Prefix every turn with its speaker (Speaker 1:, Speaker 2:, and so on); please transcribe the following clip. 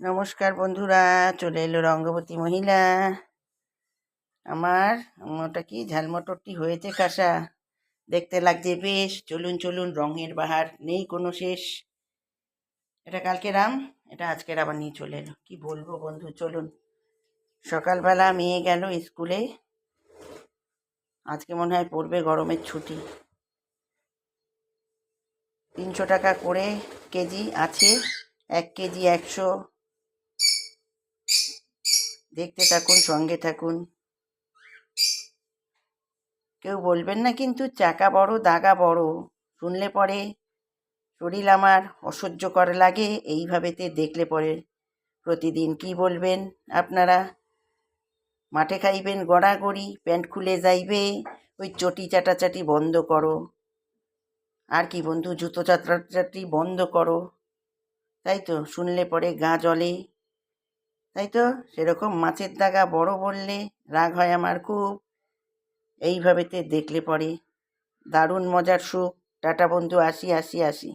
Speaker 1: নমস্কার বন্ধুরা, চলে এলো রঙ্গবতী মহিলা। আমার ওটা কি ঝালমটরটি হয়েছে কাঁসা, দেখতে লাগছে বেশ। চলুন চলুন, রঙের বাহার নেই কোনো শেষ। এটা কালকে রাম, এটা আজকের আবার নিয়ে চলে এলো। কি বলবো বন্ধু, চলুন। সকালবেলা মেয়ে গেল স্কুলে, আজকে মনে হয় পড়বে গরমের ছুটি। 300 টাকা করে কেজি আছে, 1 কেজি 100। দেখতে থাকুন, সঙ্গে থাকুন। কেউ বলবেন না কিন্তু চাকা বড় দাগা বড়। শুনলে পরে শরীর আমার অসহ্যকর লাগে এইভাবেতে দেখলে পরে। প্রতিদিন কি বলবেন আপনারা? মাঠে খাইবেন গড়াগড়ি, প্যান্ট খুলে যাইবে, ওই চটি চাটাচাটি বন্ধ করো। আর কি বন্ধু, জুতো চাটাচাটি বন্ধ করো। তাই তো, শুনলে পরে গা জ্বলে। তাই তো, সেরকম মাছের দাগা বড় বললে রাগ হয় আমার খুব। এইভাবেতে দেখলে পরে দারুণ মজার সুখ। টাটা বন্ধু, আসি আসি আসি।